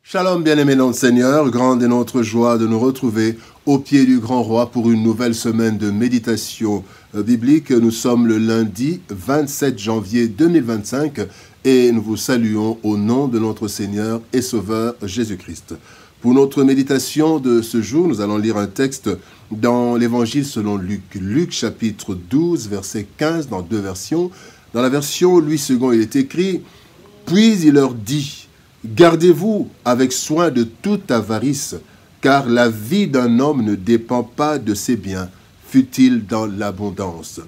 Shalom, bien-aimés dans le Seigneur, grande est notre joie de nous retrouver au pied du grand roi pour une nouvelle semaine de méditation biblique. Nous sommes le lundi 27 janvier 2025 et nous vous saluons au nom de notre Seigneur et Sauveur Jésus-Christ. Pour notre méditation de ce jour, nous allons lire un texte dans l'Évangile selon Luc. Luc chapitre 12, verset 15 dans deux versions. Dans la version Louis II, il est écrit « Puis il leur dit » Gardez-vous avec soin de toute avarice, car la vie d'un homme ne dépend pas de ses biens, fût-il dans l'abondance.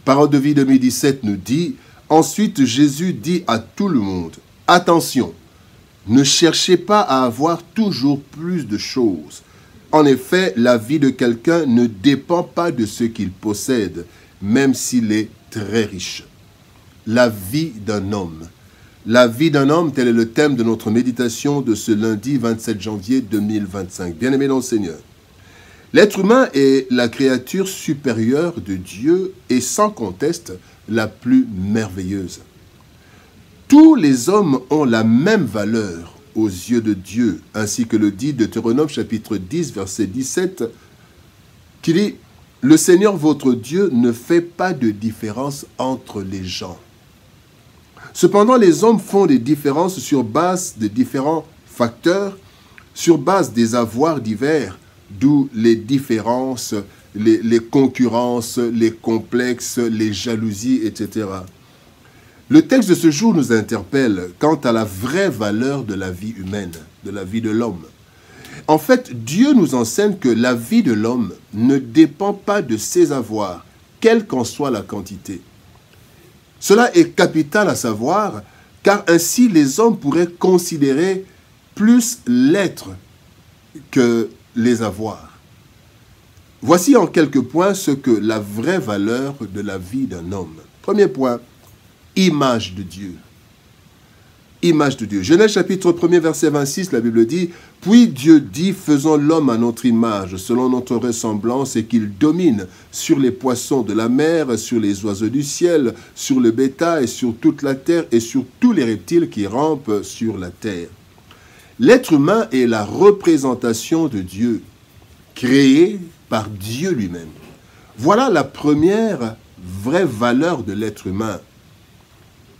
Parole de vie 2017 nous dit, ensuite Jésus dit à tout le monde, attention, ne cherchez pas à avoir toujours plus de choses. En effet, la vie de quelqu'un ne dépend pas de ce qu'il possède, même s'il est très riche. La vie d'un homme. La vie d'un homme, tel est le thème de notre méditation de ce lundi 27 janvier 2025. Bien-aimés dans le Seigneur, l'être humain est la créature supérieure de Dieu et sans conteste la plus merveilleuse. Tous les hommes ont la même valeur aux yeux de Dieu, ainsi que le dit Deutéronome chapitre 10, verset 17, qui dit « Le Seigneur votre Dieu ne fait pas de différence entre les gens. » Cependant, les hommes font des différences sur base de différents facteurs, sur base des avoirs divers, d'où les différences, les concurrences, les complexes, les jalousies, etc. Le texte de ce jour nous interpelle quant à la vraie valeur de la vie humaine, de la vie de l'homme. En fait, Dieu nous enseigne que la vie de l'homme ne dépend pas de ses avoirs, quelle qu'en soit la quantité. Cela est capital à savoir, car ainsi les hommes pourraient considérer plus l'être que les avoirs. Voici en quelques points ce que la vraie valeur de la vie d'un homme. Premier point, image de Dieu. Image de Dieu. Genèse chapitre 1er verset 26, la Bible dit « Puis Dieu dit, faisons l'homme à notre image, selon notre ressemblance, et qu'il domine sur les poissons de la mer, sur les oiseaux du ciel, sur le bétail, sur toute la terre, et sur tous les reptiles qui rampent sur la terre. » L'être humain est la représentation de Dieu, créé par Dieu lui-même. Voilà la première vraie valeur de l'être humain.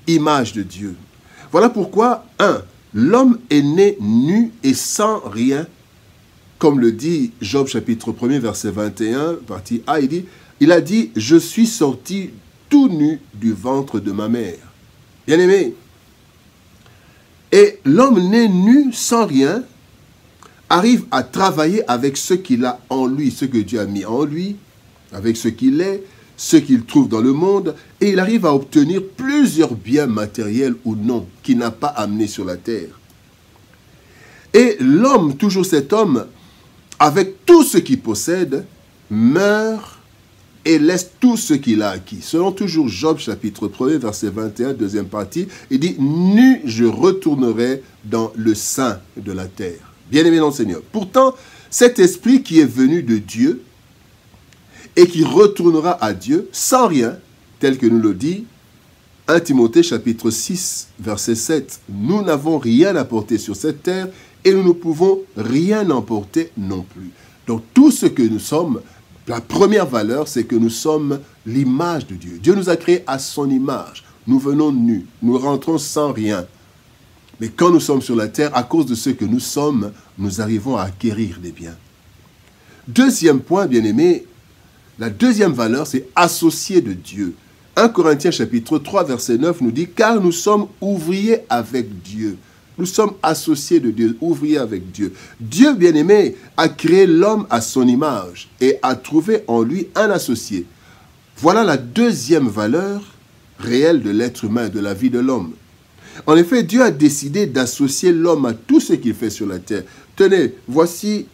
Image de Dieu. Voilà pourquoi, 1. L'homme est né nu et sans rien, comme le dit Job chapitre 1er verset 21, partie A, il a dit « Je suis sorti tout nu du ventre de ma mère ». Bien-aimé, et l'homme né nu sans rien arrive à travailler avec ce qu'il a en lui, ce que Dieu a mis en lui, avec ce qu'il est, ce qu'il trouve dans le monde, et il arrive à obtenir plusieurs biens matériels ou non qu'il n'a pas amenés sur la terre. Et l'homme, toujours cet homme, avec tout ce qu'il possède, meurt et laisse tout ce qu'il a acquis. Selon toujours Job chapitre 1er, verset 21, deuxième partie, il dit « Nu je retournerai dans le sein de la terre ». Bien-aimé dans le Seigneur. Pourtant, cet esprit qui est venu de Dieu, et qui retournera à Dieu sans rien, tel que nous le dit 1 Timothée chapitre 6, verset 7. Nous n'avons rien apporté sur cette terre et nous ne pouvons rien emporter non plus. Donc tout ce que nous sommes, la première valeur, c'est que nous sommes l'image de Dieu. Dieu nous a créés à son image. Nous venons nus, nous rentrons sans rien. Mais quand nous sommes sur la terre, à cause de ce que nous sommes, nous arrivons à acquérir des biens. Deuxième point, bien-aimé, la deuxième valeur, c'est associé de Dieu. 1 Corinthiens chapitre 3, verset 9 nous dit « Car nous sommes ouvriers avec Dieu ». Nous sommes associés de Dieu, ouvriers avec Dieu. Dieu, bien-aimé, a créé l'homme à son image et a trouvé en lui un associé. Voilà la deuxième valeur réelle de l'être humain, de la vie de l'homme. En effet, Dieu a décidé d'associer l'homme à tout ce qu'il fait sur la terre. Tenez, voici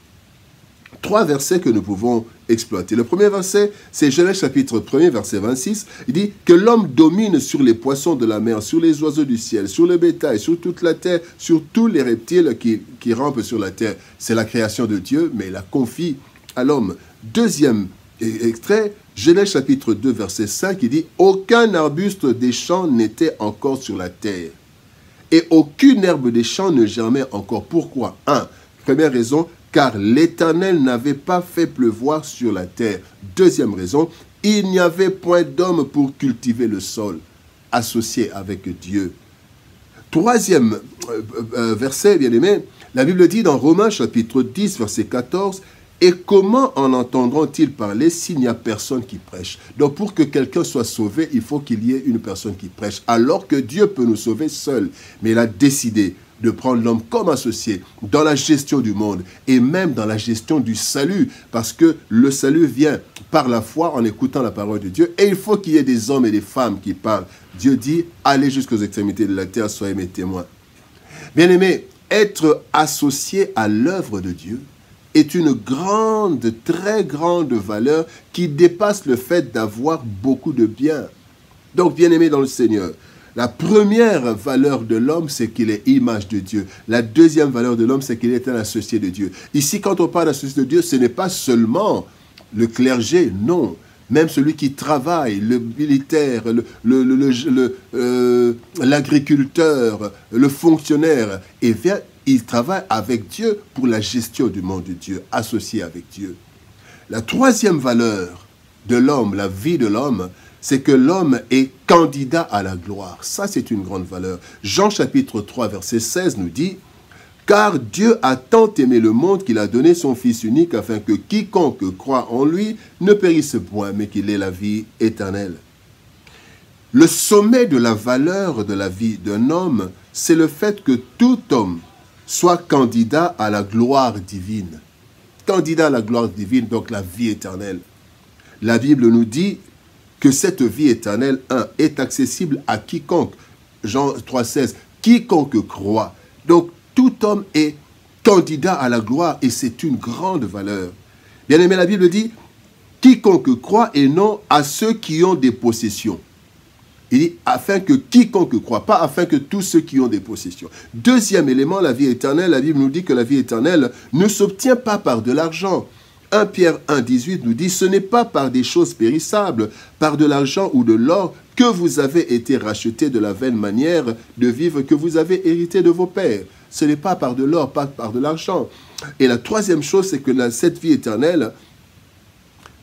3 versets que nous pouvons exploiter. Le premier verset, c'est Genèse chapitre 1er, verset 26. Il dit que l'homme domine sur les poissons de la mer, sur les oiseaux du ciel, sur le bétail, sur toute la terre, sur tous les reptiles qui rampent sur la terre. C'est la création de Dieu, mais il la confie à l'homme. Deuxième extrait, Genèse chapitre 2, verset 5, il dit « Aucun arbuste des champs n'était encore sur la terre. et aucune herbe des champs ne germait encore. Pourquoi? Première raison, car l'Éternel n'avait pas fait pleuvoir sur la terre. Deuxième raison, il n'y avait point d'homme pour cultiver le sol, associé avec Dieu. Troisième verset, bien-aimé, la Bible dit dans Romains chapitre 10, verset 14, « Et comment en entendront-ils parler s'il n'y a personne qui prêche ?» Donc pour que quelqu'un soit sauvé, il faut qu'il y ait une personne qui prêche, alors que Dieu peut nous sauver seul. Mais il a décidé de prendre l'homme comme associé dans la gestion du monde et même dans la gestion du salut, parce que le salut vient par la foi en écoutant la parole de Dieu, et il faut qu'il y ait des hommes et des femmes qui parlent. Dieu dit, allez jusqu'aux extrémités de la terre, soyez mes témoins. Bien-aimés, être associé à l'œuvre de Dieu est une grande, très grande valeur qui dépasse le fait d'avoir beaucoup de biens. Donc, bien-aimés dans le Seigneur, la première valeur de l'homme, c'est qu'il est image de Dieu. La deuxième valeur de l'homme, c'est qu'il est un associé de Dieu. Ici, quand on parle d'associé de Dieu, ce n'est pas seulement le clergé, non. Même celui qui travaille, le militaire, l'agriculteur, le fonctionnaire, et vient, il travaille avec Dieu pour la gestion du monde de Dieu, associé avec Dieu. La troisième valeur de l'homme, la vie de l'homme, c'est que l'homme est candidat à la gloire. Ça, c'est une grande valeur. Jean chapitre 3, verset 16 nous dit, « Car Dieu a tant aimé le monde qu'il a donné son Fils unique afin que quiconque croit en lui ne périsse point, mais qu'il ait la vie éternelle. » Le sommet de la valeur de la vie d'un homme, c'est le fait que tout homme soit candidat à la gloire divine. Candidat à la gloire divine, donc la vie éternelle. La Bible nous dit que cette vie éternelle, est accessible à quiconque. Jean 3,16, quiconque croit. Donc, tout homme est candidat à la gloire et c'est une grande valeur. Bien aimé, la Bible dit, quiconque croit et non à ceux qui ont des possessions. Il dit, afin que quiconque croit, pas afin que tous ceux qui ont des possessions. Deuxième élément, la vie éternelle, la Bible nous dit que la vie éternelle ne s'obtient pas par de l'argent. 1 Pierre 1, 18 nous dit, ce n'est pas par des choses périssables, par de l'argent ou de l'or, que vous avez été rachetés de la vaine manière de vivre que vous avez hérité de vos pères. Ce n'est pas par de l'or, pas par de l'argent. Et la troisième chose, c'est que cette vie éternelle,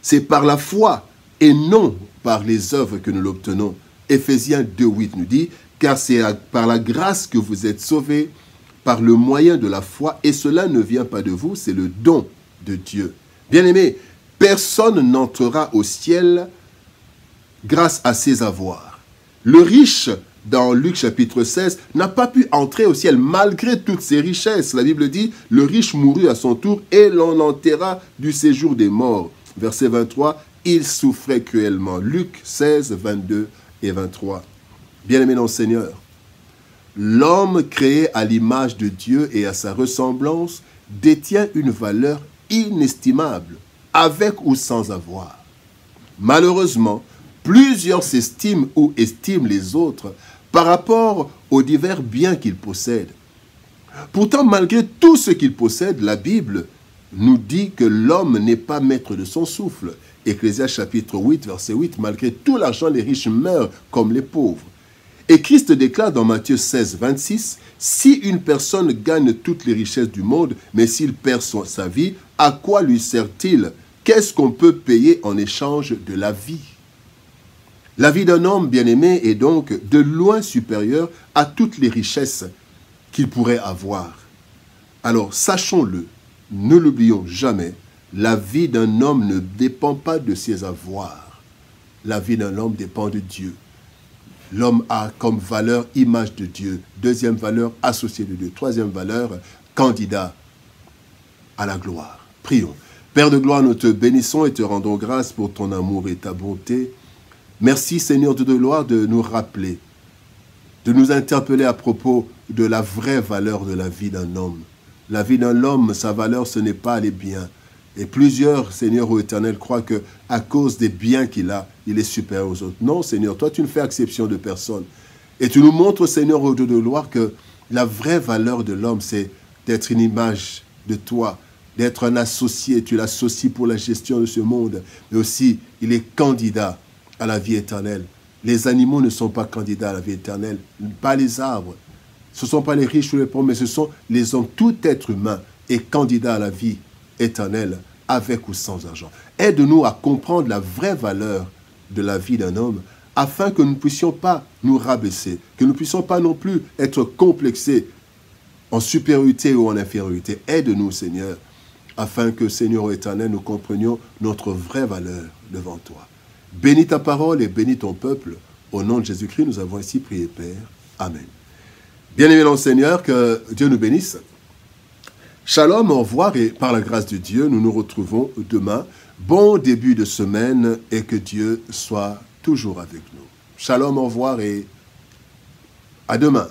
c'est par la foi et non par les œuvres que nous l'obtenons. Éphésiens 2, 8 nous dit, car c'est par la grâce que vous êtes sauvés, par le moyen de la foi, et cela ne vient pas de vous, c'est le don de Dieu. Bien-aimés, personne n'entrera au ciel grâce à ses avoirs. Le riche, dans Luc chapitre 16, n'a pas pu entrer au ciel malgré toutes ses richesses. La Bible dit, le riche mourut à son tour et l'on enterra du séjour des morts. Verset 23, il souffrait cruellement. Luc 16, 22 et 23. Bien-aimés dans le Seigneur, l'homme créé à l'image de Dieu et à sa ressemblance détient une valeur inestimable, avec ou sans avoir. Malheureusement, plusieurs s'estiment ou estiment les autres par rapport aux divers biens qu'ils possèdent. Pourtant, malgré tout ce qu'ils possèdent, la Bible nous dit que l'homme n'est pas maître de son souffle. Ecclésiaste chapitre 8, verset 8, malgré tout l'argent, les riches meurent comme les pauvres. Et Christ déclare dans Matthieu 16, 26, « Si une personne gagne toutes les richesses du monde, mais s'il perd sa vie, à quoi lui sert-il? Qu'est-ce qu'on peut payer en échange de la vie ?» La vie d'un homme bien-aimé est donc de loin supérieure à toutes les richesses qu'il pourrait avoir. Alors, sachons-le, ne l'oublions jamais, la vie d'un homme ne dépend pas de ses avoirs. La vie d'un homme dépend de Dieu. L'homme a comme valeur image de Dieu. Deuxième valeur, associé de Dieu. Troisième valeur, candidat à la gloire. Prions. Père de gloire, nous te bénissons et te rendons grâce pour ton amour et ta bonté. Merci Seigneur de gloire de nous rappeler, de nous interpeller à propos de la vraie valeur de la vie d'un homme. La vie d'un homme, sa valeur, ce n'est pas les biens. Et plusieurs, Seigneur ô Éternel, croient qu'à cause des biens qu'il a, il est supérieur aux autres. Non, Seigneur, toi, tu ne fais exception de personne. Et tu nous montres, Seigneur ô Dieu de gloire, que la vraie valeur de l'homme, c'est d'être une image de toi, d'être un associé. Tu l'associes pour la gestion de ce monde. Mais aussi, il est candidat à la vie éternelle. Les animaux ne sont pas candidats à la vie éternelle, pas les arbres. Ce ne sont pas les riches ou les pauvres, mais ce sont les hommes. Tout être humain est candidat à la vie éternelle, avec ou sans argent. Aide-nous à comprendre la vraie valeur de la vie d'un homme, afin que nous ne puissions pas nous rabaisser, que nous ne puissions pas non plus être complexés en supériorité ou en infériorité. Aide-nous, Seigneur, afin que, Seigneur éternel, nous comprenions notre vraie valeur devant toi. Bénis ta parole et bénis ton peuple. Au nom de Jésus-Christ, nous avons ainsi prié, Père. Amen. Bien-aimés dans le Seigneur, que Dieu nous bénisse. Shalom, au revoir et par la grâce de Dieu, nous nous retrouvons demain. Bon début de semaine et que Dieu soit toujours avec nous. Shalom, au revoir et à demain.